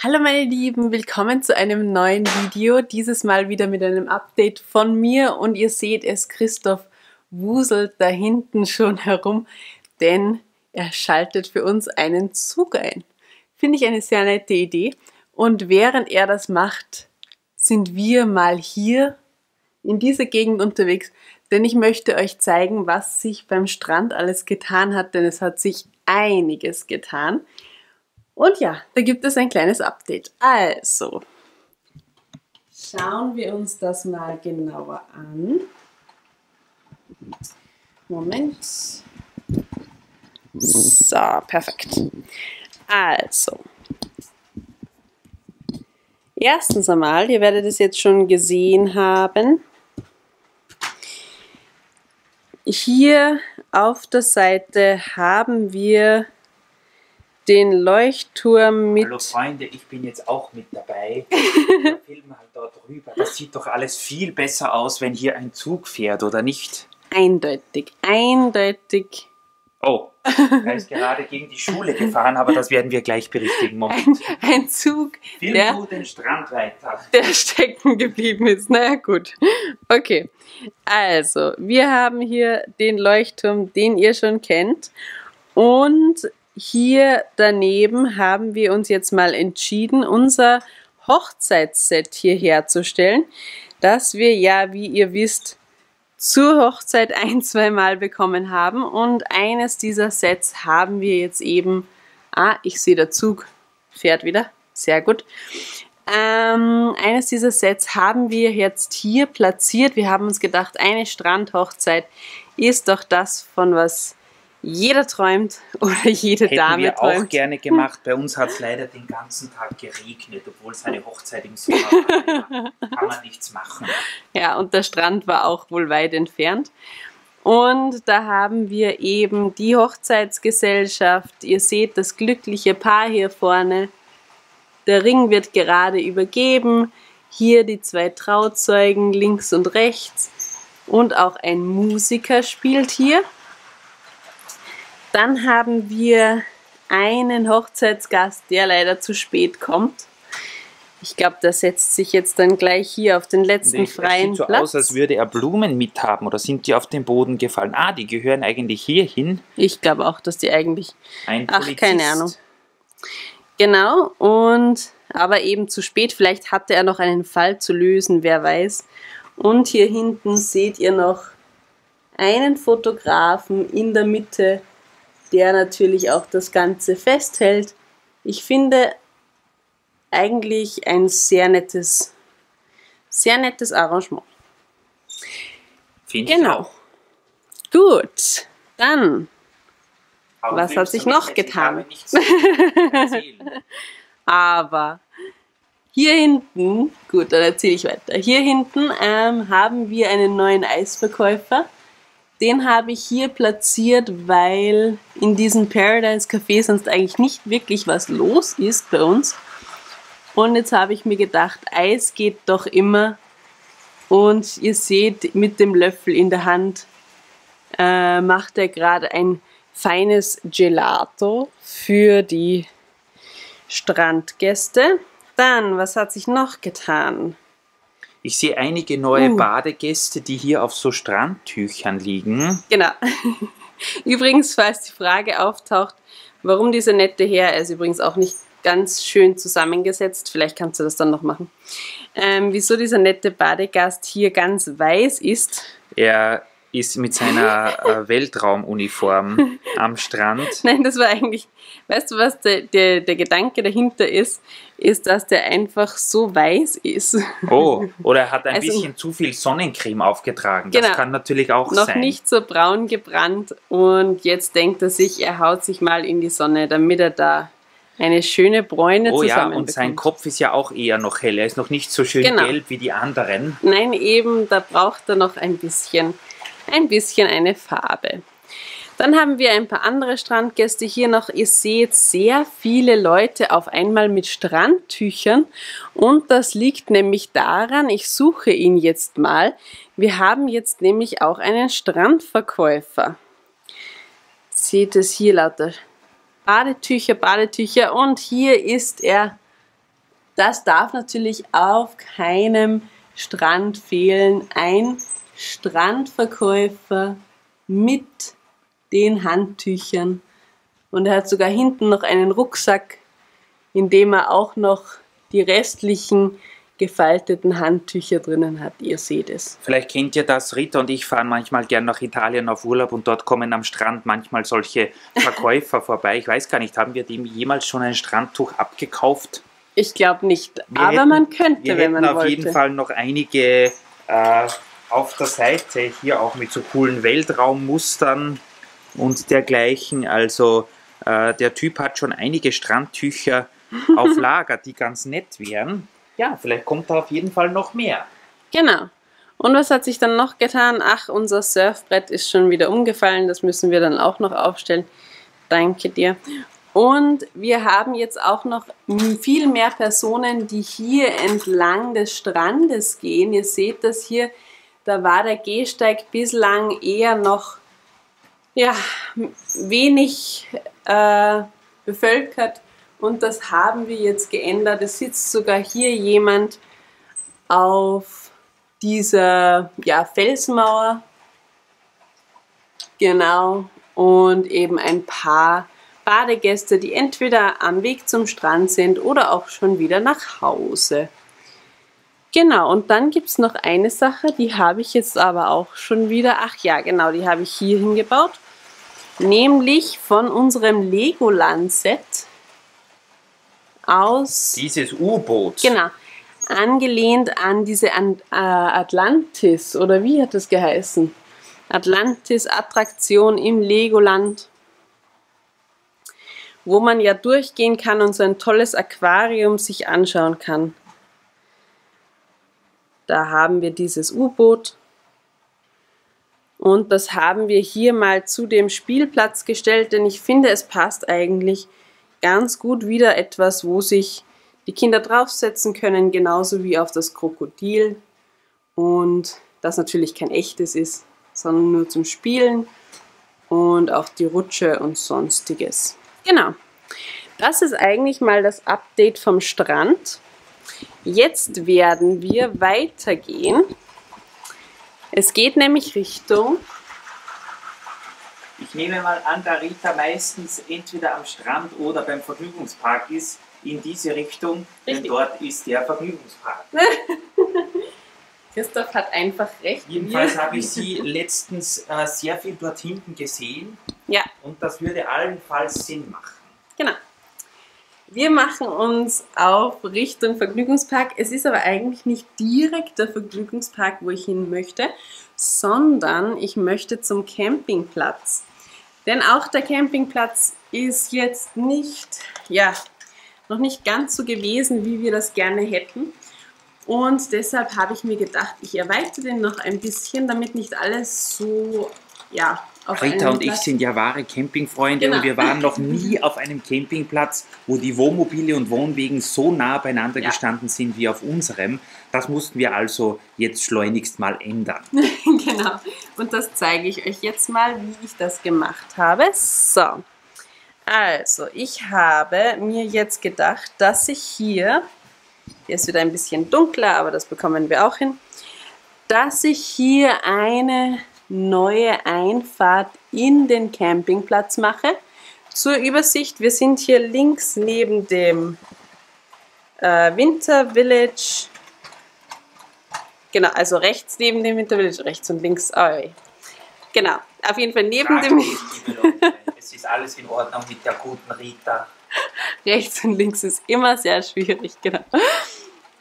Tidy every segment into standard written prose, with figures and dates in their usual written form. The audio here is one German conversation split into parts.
Hallo meine Lieben, willkommen zu einem neuen Video, dieses Mal wieder mit einem Update von mir und ihr seht es, Christoph wuselt da hinten schon herum, denn er schaltet für uns einen Zug ein. Finde ich eine sehr nette Idee und während er das macht, sind wir mal hier in dieser Gegend unterwegs, denn ich möchte euch zeigen, was sich beim Strand alles getan hat, denn es hat sich einiges getan. Und ja, da gibt es ein kleines Update. Also, schauen wir uns das mal genauer an. Moment. So, perfekt. Also, erstens einmal, ihr werdet es jetzt schon gesehen haben, hier auf der Seite haben wir den Leuchtturm mit... Hallo Freunde, ich bin jetzt auch mit dabei. Wir filmen halt da drüber. Das sieht doch alles viel besser aus, wenn hier ein Zug fährt, oder nicht? Eindeutig, eindeutig. Oh, er ist gerade gegen die Schule gefahren, aber das werden wir gleich berichtigen. Moment. Ein Zug, Film du den Strand weiter. der stecken geblieben ist. Naja, gut. Okay, also, wir haben hier den Leuchtturm, den ihr schon kennt. Und hier daneben haben wir uns jetzt mal entschieden, unser Hochzeitsset hier herzustellen, das wir ja, wie ihr wisst, zur Hochzeit ein-, zweimal bekommen haben. Und eines dieser Sets haben wir jetzt eben... ich sehe, der Zug fährt wieder. Sehr gut. Eines dieser Sets haben wir jetzt hier platziert. Wir haben uns gedacht, eine Strandhochzeit ist doch das, von was jeder träumt oder jede Dame träumt. Hätten wir auch gerne gemacht. Bei uns hat es leider den ganzen Tag geregnet, obwohl es eine Hochzeit im Sommer war. Kann man nichts machen. Ja, und der Strand war auch wohl weit entfernt. Und da haben wir eben die Hochzeitsgesellschaft. Ihr seht das glückliche Paar hier vorne. Der Ring wird gerade übergeben. Hier die zwei Trauzeugen links und rechts. Und auch ein Musiker spielt hier. Dann haben wir einen Hochzeitsgast, der leider zu spät kommt. Ich glaube, der setzt sich jetzt dann gleich hier auf den letzten freien Platz. Sieht so aus, als würde er Blumen mithaben, oder sind die auf den Boden gefallen? Die gehören eigentlich hier hin. Ich glaube auch, dass die eigentlich... Ein Polizist. keine Ahnung. Genau, aber eben zu spät. Vielleicht hatte er noch einen Fall zu lösen, wer weiß. Und hier hinten seht ihr noch einen Fotografen in der Mitte, der natürlich auch das Ganze festhält. Ich finde eigentlich ein sehr nettes Arrangement. Finde ich auch. Gut, dann, Aber was hat sich noch getan? Aber hier hinten, gut, dann erzähle ich weiter. Hier hinten haben wir einen neuen Eisverkäufer. Den habe ich hier platziert, weil in diesem Paradise Café sonst eigentlich nicht wirklich was los ist bei uns. Und jetzt habe ich mir gedacht, Eis geht doch immer. Und ihr seht, mit dem Löffel in der Hand macht er gerade ein feines Gelato für die Strandgäste. Dann, was hat sich noch getan? Ich sehe einige neue Badegäste, die hier auf so Strandtüchern liegen. Genau. Übrigens, falls die Frage auftaucht, warum dieser nette Herr, er ist übrigens auch nicht ganz schön zusammengesetzt, vielleicht kannst du das dann noch machen, wieso dieser nette Badegast hier ganz weiß ist. Er ist mit seiner Weltraumuniform am Strand. Nein, das war eigentlich, weißt du was, der Gedanke dahinter ist, dass der einfach so weiß ist. Oh, oder er hat ein bisschen zu viel Sonnencreme aufgetragen. Das kann natürlich auch sein. Noch nicht so braun gebrannt und jetzt denkt er sich, er haut sich mal in die Sonne, damit er da eine schöne Bräune zusammen ja, und sein Kopf ist ja auch eher noch hell. Er ist noch nicht so schön gelb wie die anderen. Nein, eben, da braucht er noch ein bisschen eine Farbe. Dann haben wir ein paar andere Strandgäste hier noch. Ihr seht sehr viele Leute auf einmal mit Strandtüchern und das liegt nämlich daran, ich suche ihn jetzt mal, wir haben jetzt nämlich auch einen Strandverkäufer. Seht es hier lauter Badetücher und hier ist er das darf natürlich auf keinem Strand fehlen. Ein Strandverkäufer mit den Handtüchern. Und er hat sogar hinten noch einen Rucksack, in dem er auch noch die restlichen gefalteten Handtücher drinnen hat. Ihr seht es. Vielleicht kennt ihr das, Rita und ich fahren manchmal gern nach Italien auf Urlaub und dort kommen am Strand manchmal solche Verkäufer vorbei. Ich weiß gar nicht, haben wir dem jemals schon ein Strandtuch abgekauft? Ich glaube nicht, aber man könnte, wenn man wollte. Wir hätten auf jeden Fall noch einige auf der Seite, hier auch mit so coolen Weltraummustern und dergleichen. Also der Typ hat schon einige Strandtücher auf Lager, die ganz nett wären. Ja, vielleicht kommt da auf jeden Fall noch mehr. Genau. Und was hat sich dann noch getan? Ach, unser Surfbrett ist schon wieder umgefallen. Das müssen wir dann auch noch aufstellen. Danke dir. Und wir haben jetzt auch noch viel mehr Personen, die hier entlang des Strandes gehen. Ihr seht das hier, da war der Gehsteig bislang eher noch wenig bevölkert. Und das haben wir jetzt geändert. Es sitzt sogar hier jemand auf dieser Felsmauer. Genau. Und eben ein paar Badegäste, die entweder am Weg zum Strand sind oder auch schon wieder nach Hause. Genau, und dann gibt es noch eine Sache, die habe ich jetzt aber auch schon wieder, ach ja, genau, die habe ich hier hingebaut. Nämlich von unserem Legoland-Set aus... Dieses U-Boot. Genau, angelehnt an diese Atlantis, oder wie hat das geheißen? Atlantis-Attraktion im Legoland, wo man ja durchgehen kann und so ein tolles Aquarium sich anschauen kann. Da haben wir dieses U-Boot und das haben wir hier mal zu dem Spielplatz gestellt, denn ich finde, es passt eigentlich ganz gut wieder etwas, wo sich die Kinder draufsetzen können, genauso wie auf das Krokodil und das natürlich kein echtes ist, sondern nur zum Spielen und auf die Rutsche und sonstiges. Genau, das ist eigentlich mal das Update vom Strand. Jetzt werden wir weitergehen. Es geht nämlich Richtung... Ich nehme mal an, da Rita meistens entweder am Strand oder beim Vergnügungspark ist, in diese Richtung, denn dort ist der Vergnügungspark. Christoph hat einfach recht. Jedenfalls habe ich sie letztens sehr viel dort hinten gesehen. Ja. Und das würde allenfalls Sinn machen. Genau. Wir machen uns auf Richtung Vergnügungspark. Es ist aber eigentlich nicht direkt der Vergnügungspark, wo ich hin möchte, sondern ich möchte zum Campingplatz. Denn auch der Campingplatz ist jetzt noch nicht ganz so gewesen, wie wir das gerne hätten. Und deshalb habe ich mir gedacht, ich erweitere den noch ein bisschen, damit nicht alles so, auf Rita und ich sind ja wahre Campingfreunde, genau. Und wir waren noch nie auf einem Campingplatz, wo die Wohnmobile und Wohnwegen so nah beieinander gestanden sind wie auf unserem. Das mussten wir also jetzt schleunigst mal ändern. Genau, und das zeige ich euch jetzt mal, wie ich das gemacht habe. So, also ich habe mir jetzt gedacht, dass ich hier ist wieder ein bisschen dunkler, aber das bekommen wir auch hin, dass ich hier eine neue Einfahrt in den Campingplatz mache. Zur Übersicht, wir sind hier links neben dem Winter Village, genau, also rechts neben dem Winter Village, rechts und links, genau, auf jeden Fall neben dem... Es ist alles in Ordnung mit der guten Rita. Rechts und links ist immer sehr schwierig, genau.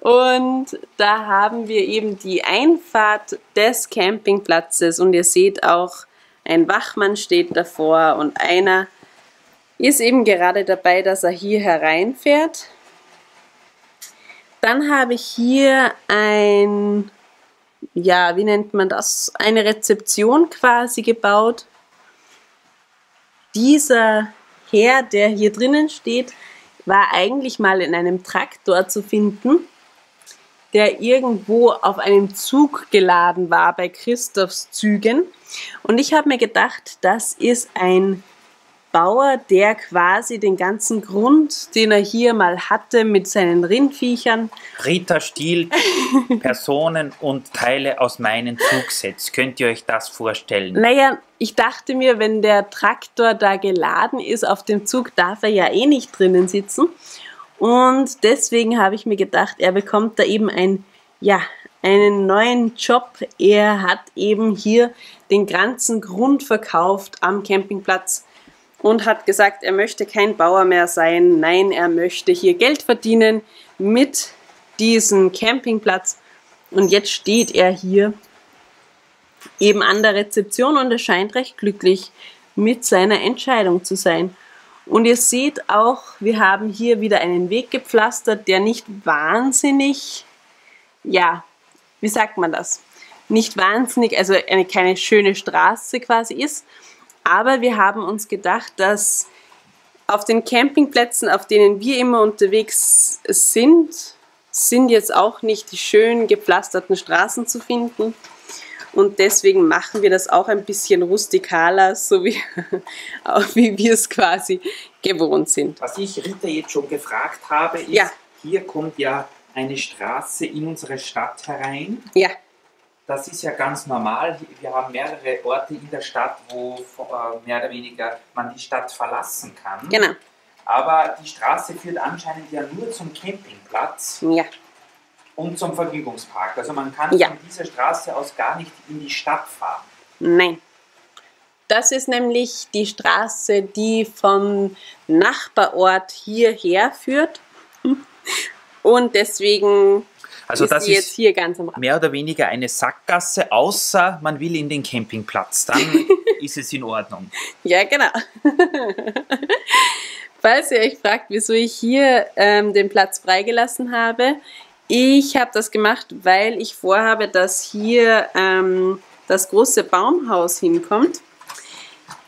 Und da haben wir eben die Einfahrt des Campingplatzes und ihr seht auch, ein Wachmann steht davor und einer ist eben gerade dabei, dass er hier hereinfährt. Dann habe ich hier wie nennt man das? Eine Rezeption quasi gebaut. Dieser Herr, der hier drinnen steht, war eigentlich mal in einem Traktor zu finden, der irgendwo auf einem Zug geladen war bei Christophs Zügen. Und ich habe mir gedacht, das ist ein Bauer, der quasi den ganzen Grund, den er hier mal hatte mit seinen Rindviechern. Rita stiehlt Personen und Teile aus meinen Zugsets. Könnt ihr euch das vorstellen? Naja, ich dachte mir, wenn der Traktor da geladen ist auf dem Zug, darf er ja eh nicht drinnen sitzen. Und deswegen habe ich mir gedacht, er bekommt da eben einen neuen Job. Er hat eben hier den ganzen Grund verkauft am Campingplatz und hat gesagt, er möchte kein Bauer mehr sein. Nein, er möchte hier Geld verdienen mit diesem Campingplatz. Und jetzt steht er hier eben an der Rezeption und er scheint recht glücklich mit seiner Entscheidung zu sein. Und ihr seht auch, wir haben hier wieder einen Weg gepflastert, der nicht wahnsinnig, wie sagt man das? Nicht wahnsinnig, also keine schöne Straße quasi ist. Aber wir haben uns gedacht, dass auf den Campingplätzen, auf denen wir immer unterwegs sind jetzt auch nicht die schön gepflasterten Straßen zu finden. Und deswegen machen wir das auch ein bisschen rustikaler, so wie wir es quasi gewohnt sind. Was ich Rita jetzt schon gefragt habe, ist, hier kommt ja eine Straße in unsere Stadt herein. Ja. Das ist ja ganz normal. Wir haben mehrere Orte in der Stadt, wo mehr oder weniger man die Stadt verlassen kann. Genau. Aber die Straße führt anscheinend ja nur zum Campingplatz. Ja. Und zum Vergnügungspark. Also man kann von dieser Straße aus gar nicht in die Stadt fahren. Nein. Das ist nämlich die Straße, die vom Nachbarort hierher führt. Und deswegen das ist jetzt hier ganz am Rand. Mehr oder weniger eine Sackgasse, außer man will in den Campingplatz. Dann ist es in Ordnung. Ja, genau. Falls ihr euch fragt, wieso ich hier den Platz freigelassen habe, ich habe das gemacht, weil ich vorhabe, dass hier das große Baumhaus hinkommt.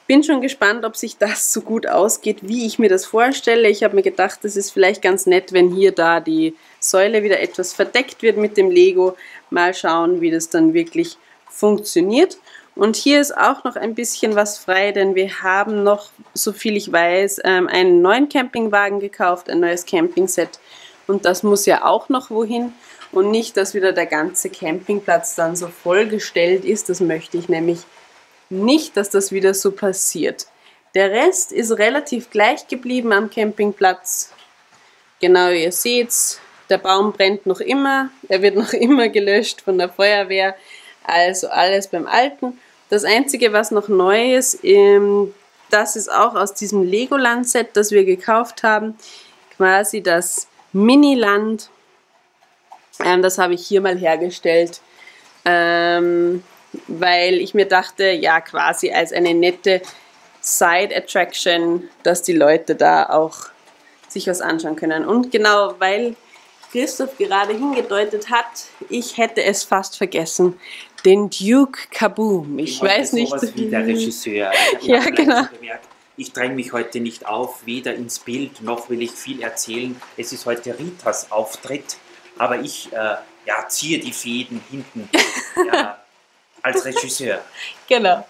Bin schon gespannt, ob sich das so gut ausgeht, wie ich mir das vorstelle. Ich habe mir gedacht, das ist vielleicht ganz nett, wenn hier da die Säule wieder etwas verdeckt wird mit dem Lego. Mal schauen, wie das dann wirklich funktioniert. Und hier ist auch noch ein bisschen was frei, denn wir haben noch, so viel ich weiß, einen neuen Campingwagen gekauft, ein neues Campingset. Und das muss ja auch noch wohin. Und nicht, dass wieder der ganze Campingplatz dann so vollgestellt ist. Das möchte ich nämlich nicht, dass das wieder so passiert. Der Rest ist relativ gleich geblieben am Campingplatz. Genau, ihr seht's, der Baum brennt noch immer. Er wird noch immer gelöscht von der Feuerwehr. Also alles beim Alten. Das Einzige, was noch neu ist, das ist auch aus diesem Legoland-Set, das wir gekauft haben. Quasi das Miniland. Das habe ich hier mal hergestellt. Weil ich mir dachte, ja, quasi als eine nette Side-Attraction, dass die Leute da auch sich was anschauen können. Und genau, weil Christoph gerade hingedeutet hat, ich hätte es fast vergessen, den Duke Kaboom. Ich weiß nicht. Sowas wie der Regisseur. Ja, genau. Ich dränge mich heute nicht auf, weder ins Bild, noch will ich viel erzählen. Es ist heute Ritas Auftritt, aber ich ziehe die Fäden hinten. Ja. Als Regisseur. Genau.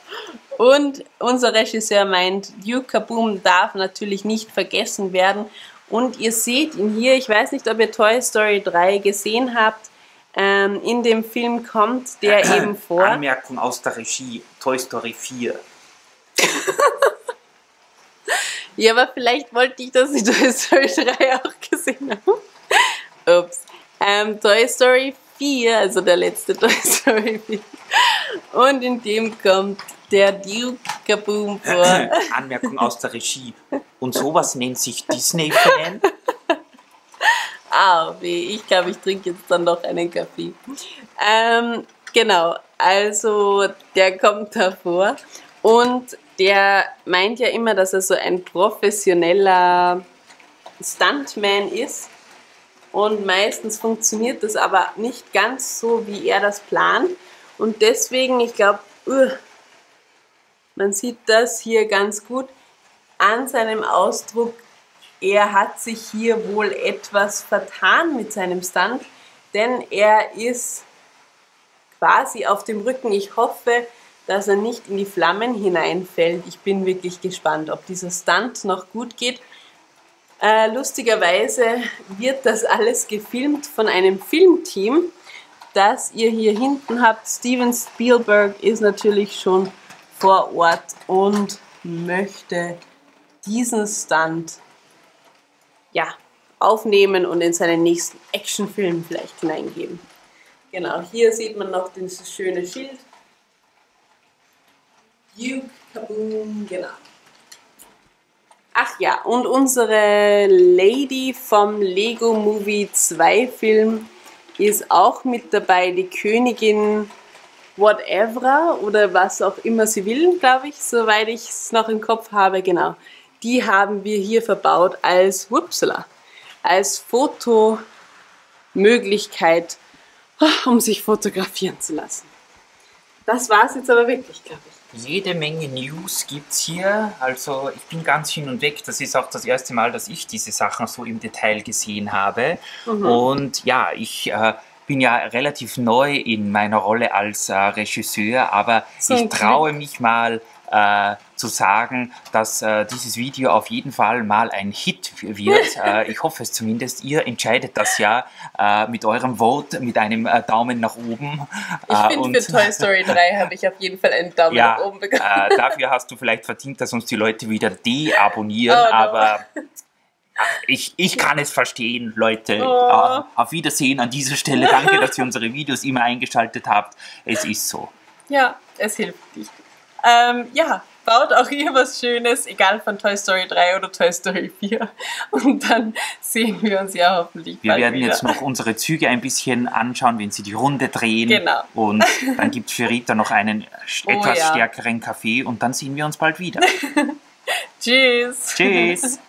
Und unser Regisseur meint, Duke Kaboom darf natürlich nicht vergessen werden. Und ihr seht ihn hier, ich weiß nicht, ob ihr Toy Story 3 gesehen habt. In dem Film kommt der eben vor. Anmerkung aus der Regie, Toy Story 4. Ja, aber vielleicht wollte ich, dass ich Toy Story 3 auch gesehen habe. Ups. Toy Story 4, also der letzte Toy Story 4. Und in dem kommt der Duke Kaboom vor. Anmerkung aus der Regie. Und sowas nennt sich Disney-Fan? Ich glaube, ich trinke jetzt dann noch einen Kaffee. Genau, also der kommt da vor. Und der meint ja immer, dass er so ein professioneller Stuntman ist. Und meistens funktioniert das aber nicht ganz so, wie er das plant. Und deswegen, ich glaube, man sieht das hier ganz gut an seinem Ausdruck. Er hat sich hier wohl etwas vertan mit seinem Stunt, denn er ist quasi auf dem Rücken. Ich hoffe, dass er nicht in die Flammen hineinfällt. Ich bin wirklich gespannt, ob dieser Stunt noch gut geht. Lustigerweise wird das alles gefilmt von einem Filmteam, das ihr hier hinten habt. Steven Spielberg ist natürlich schon vor Ort und möchte diesen Stunt aufnehmen und in seinen nächsten Actionfilm vielleicht hineingeben. Genau, hier sieht man noch dieses schöne Schild. Duke Kaboom, genau. Ach ja, und unsere Lady vom Lego Movie 2 Film ist auch mit dabei, die Königin whatever oder was auch immer sie will, glaube ich, soweit ich es noch im Kopf habe, genau. Die haben wir hier verbaut als Fotomöglichkeit, um sich fotografieren zu lassen. Das war es jetzt aber wirklich, glaube ich. Jede Menge News gibt es hier, also ich bin ganz hin und weg. Das ist auch das erste Mal, dass ich diese Sachen so im Detail gesehen habe. Und ja, ich bin ja relativ neu in meiner Rolle als Regisseur, aber ich traue mich mal zu sagen, dass dieses Video auf jeden Fall mal ein Hit wird. Ich hoffe es zumindest. Ihr entscheidet das ja mit eurem Vote, mit einem Daumen nach oben. Ich finde, für Toy Story 3 habe ich auf jeden Fall einen Daumen nach oben bekommen. Dafür hast du vielleicht verdient, dass uns die Leute wieder deabonnieren, aber ich kann es verstehen, Leute. Auf Wiedersehen an dieser Stelle. Danke, dass ihr unsere Videos immer eingeschaltet habt. Es ist so. Ja, es hilft nicht. Baut auch hier was Schönes, egal von Toy Story 3 oder Toy Story 4. Und dann sehen wir uns ja hoffentlich bald wieder. Wir werden jetzt noch unsere Züge ein bisschen anschauen, wenn sie die Runde drehen. Genau. Und dann gibt es für Rita noch einen etwas stärkeren Kaffee und dann sehen wir uns bald wieder. Tschüss. Tschüss.